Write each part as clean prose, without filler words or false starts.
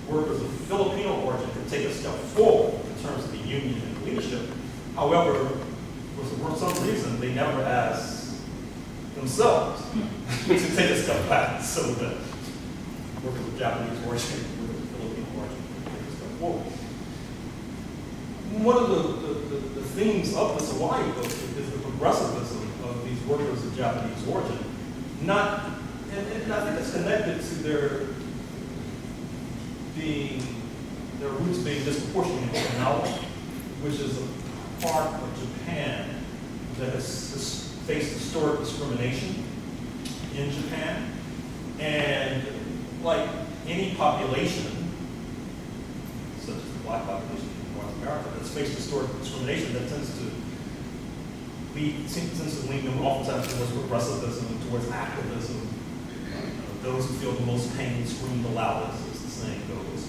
workers of Filipino origin could take a step forward in terms of the union and leadership. However, for some reason, they never asked themselves to take a step back so that workers of Japanese origin, workers of Filipino origin could take a step forward. One of the themes of this Hawaii book is the progressivism of these workers of Japanese origin. And I think it's connected to their roots being disproportionately in Okinawa, which is a part of Japan that has faced historic discrimination in Japan. And like any population, such as the Black population in North America, that's faced historic discrimination, that tends to lean them oftentimes towards progressivism, towards activism. Those who feel the most pain scream the loudest, as the saying goes.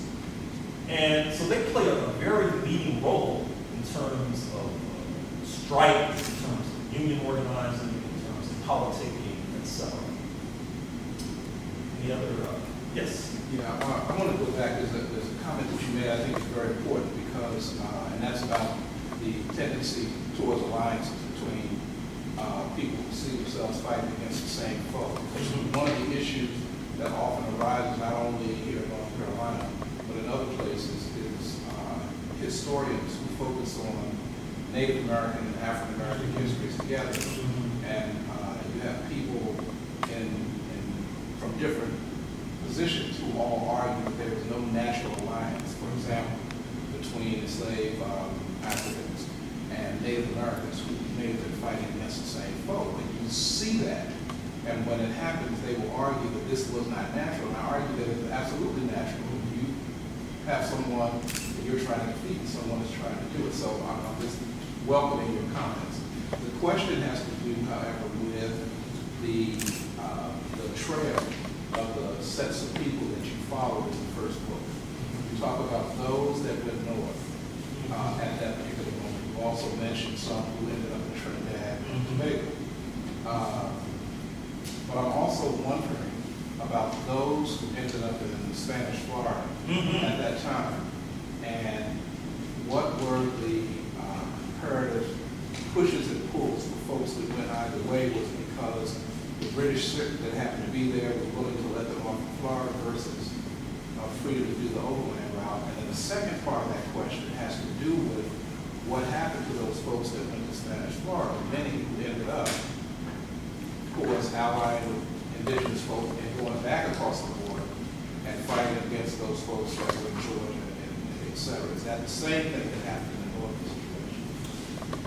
And so they play a very leading role in terms of strikes, in terms of union organizing, in terms of politicking, etc. Any other, yes? Yeah, I want to go back. There's a comment that you made I think is very important because, and that's about the tendency towards alliances between people who see themselves fighting against the same foe. One of the issues that often arises not only here in North Carolina, but in other places is historians who focus on Native American and African American histories together. And you have people from different positions who all argue that there is no natural alliance, for example, between enslaved Africans and Native Americans who may have been fighting against the same foe. And you see that. And when it happens, they will argue that this was not natural. And I argue that it's absolutely natural. You have someone that you're trying to defeat, and someone is trying to do it. So I'm just welcoming your comments. The question has to do, however, with the trail of the sets of people that you followed in the first book. You talk about those that went north at that particular moment. You also mentioned some who ended up in Trinidad and Tobago. But I'm also wondering about those who ended up in Spanish Florida at that time, and what were the imperative pushes and pulls for folks that went either way. Was it because the British that happened to be there was willing to let them off in Florida versus freedom to do the overland route? And then the second part of that question has to do with what happened to those folks that went to Spanish Florida. Many who ended up, of course, allied with indigenous folk and going back across the border and fighting against those folks that were in Georgia and et cetera. Is that the same thing that happened in the northern situation?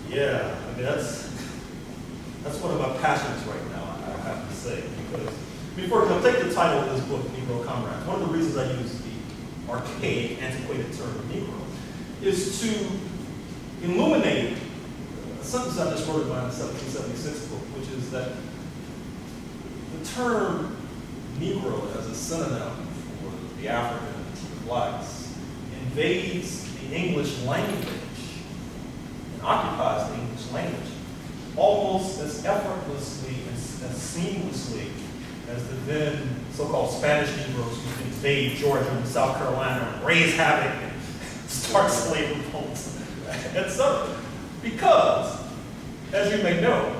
Yeah, I mean, that's one of my passions right now, I have to say. Because, for example, take the title of this book, Negro Comrades. One of the reasons I use the archaic, antiquated term Negro is to illuminate a sentence I just wrote in my 1776 book, which is that the term Negro as a synonym for the Africans, the blacks, invades the English language and occupies the English language almost as effortlessly and as seamlessly as the then so-called Spanish Negroes who invade Georgia and South Carolina and raise havoc and start slave revolts, etc. Because, as you may know,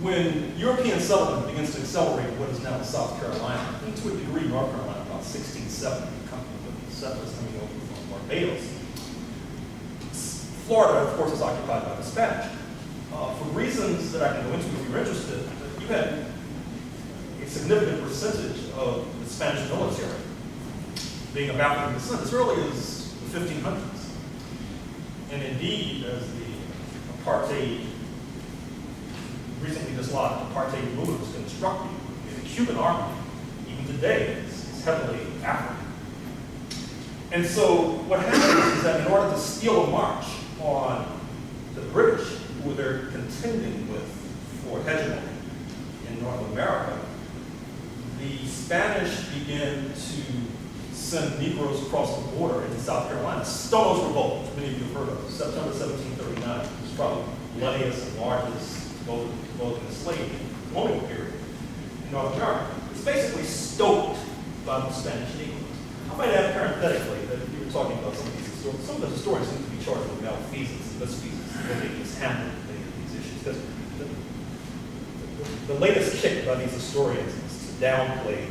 when European settlement begins to accelerate what is now South Carolina, and to a degree North Carolina, about 1670, accompanied with the settlers coming over from Barbados, Florida, of course, is occupied by the Spanish. For reasons that I can go into if you're interested, you had a significant percentage of the Spanish military being of African descent as early as the 1500s. And indeed, as the apartheid, recently dislodged apartheid movement was constructed, the Cuban army, even today, is heavily African. And so what happens is that in order to steal a march on the British, who they're contending with for hegemony in North America, the Spanish begin to send Negroes across the border into South Carolina. Stono's Revolt, which many of you have heard of, September 1739, was probably the bloodiest and largest vote in the slave colonial period in North America. It's basically stoked by the Spanish Negroes. I might add parenthetically that you were talking about some of the historians seem to be charged with malfeasance and misfeasance when they mishandle many of these issues. Because the latest kick by these historians is to downplay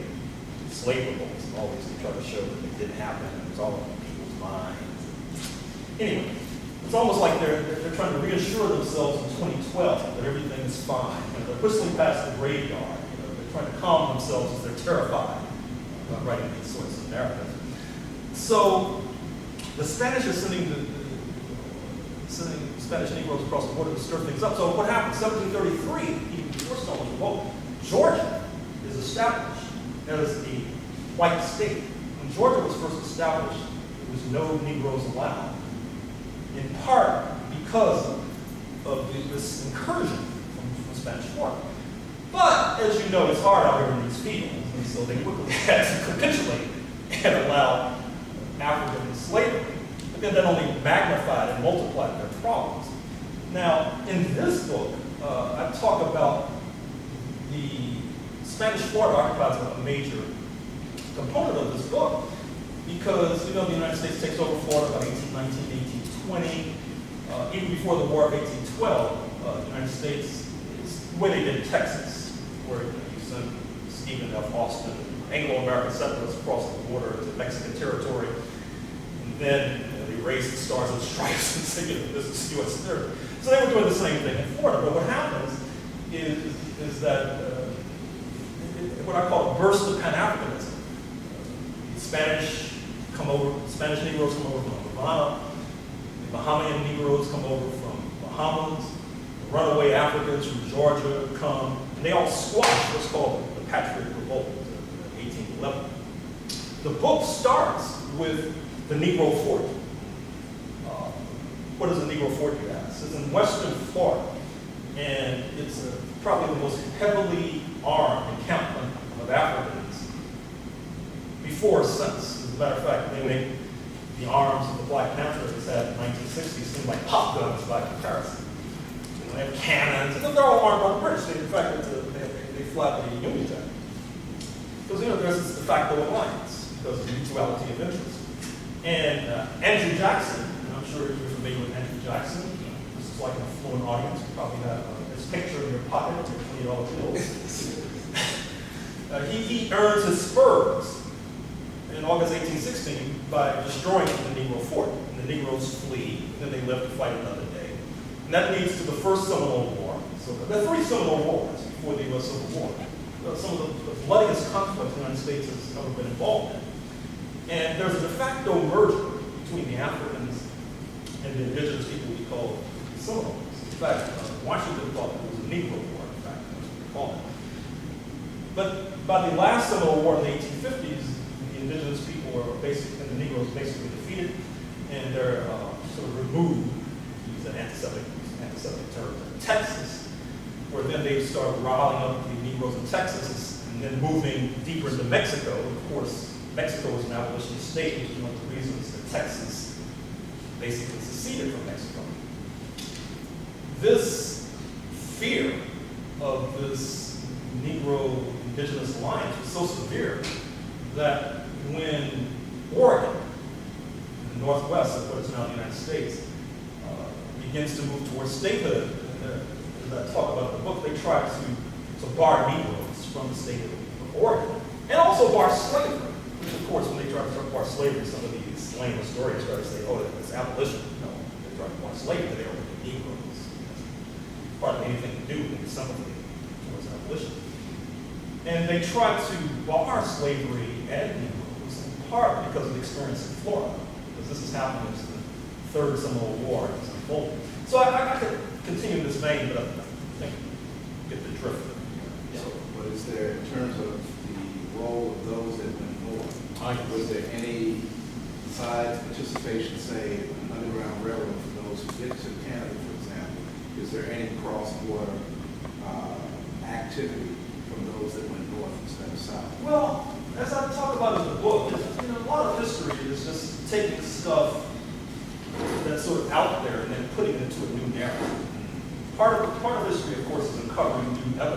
slave revolts and always to try to show that they didn't happen and it was all in people's minds. Anyway, it's almost like they're trying to reassure themselves in 2012 that everything is fine. They're whistling past the graveyard. They're trying to calm themselves as they're terrified about writing these sorts of narratives. So the Spanish are sending sending Spanish Negroes across the border to stir things up. So what happened? 1733, even before Stonewall's Revolt, Georgia is established as a white state. When Georgia was first established, there was no Negroes allowed, in part because of this incursion from Spanish Florida. But, as you know, it's hard out here in these fields, and so they quickly had to capitulate and allow African slavery. But then that only magnified and multiplied their problems. Now, in this book, I talk about the Spanish Florida occupies a major component of this book because, you know, the United States takes over Florida by 1819, 1820. Even before the War of 1812, the United States, is the way they did in Texas, where you sent Stephen F. Austin, Anglo-American settlers across the border to Mexican territory, and then they raised the Stars and Stripes and said, you know, this is U.S. territory. So they were doing the same thing in Florida. But what happens is that what I call a burst of Pan-Africanism. Spanish Negroes come over from Havana. The Bahamian Negroes come over from Bahamas. The runaway Africans from Georgia come, and they all squash what's called the Patriot Revolt in 1811. The book starts with the Negro Fort. What is a Negro Fort, you ask? It's in western Florida, and it's probably the most heavily armed encampment of Africans before or since. As a matter of fact, they make the arms of the Black Panthers had in the 1960s seem like pop guns by comparison. You know, they have cannons, and they're all armed by the British. In fact, they fly the Union Jack. Because, you know, there's this de facto alliance because of the mutuality of interest. And Andrew Jackson, and I'm sure you're familiar with Andrew Jackson. This is like an affluent audience. You probably have his picture in your pocket of your $20 bills. He earns his spurs in August 1816 by destroying the Negro Fort. And the Negroes flee, and then they live to fight another day. And that leads to the First Seminole War. So there are 3 Seminole Wars before the U.S. Civil War. Some of the bloodiest conflicts the United States has ever been involved in. And there's a de facto merger between the Africans and the indigenous people we call the Seminoles. In fact, Washington thought it was a Negro War, in fact, that's what they called it. But by the last Seminole War in the 1850s, the indigenous people were basically, and the Negroes basically defeated, and they're sort of removed, to use an antiseptic term, in Texas, where then they started riling up the Negroes in Texas and then moving deeper into Mexico. Of course, Mexico was an abolitionist state, which is one of the reasons that Texas basically seceded from Mexico. This fear of this Negro indigenous alliance was so severe that when Oregon, in the northwest of what is now the United States, begins to move towards statehood, as I talk about in the book, they try to bar Negroes from the state of Oregon, and also bar slavery. Which, of course, when they try to bar slavery, some of these lame historians try to say, oh, it's abolition. No, they try to bar slavery, they don't make Negroes. Hardly anything to do with sympathy towards abolition. And they try to bar slavery and Negroes, in part because of the experience in Florida, because this is happening as the Third Seminole War is unfolding. So I could continue in this vein, but I think you get the drift. So, what is there in terms of the role of those that went north? Was there any, besides participation, say, in an underground railroad for those who get to Canada, for example? Is there any cross-border activity from those that went north instead of south? Well, as I talk about in the book, you know, a lot of history is just taking stuff that's sort of out there and then putting it into a new narrative. Part of history, of course, is uncovering new evidence.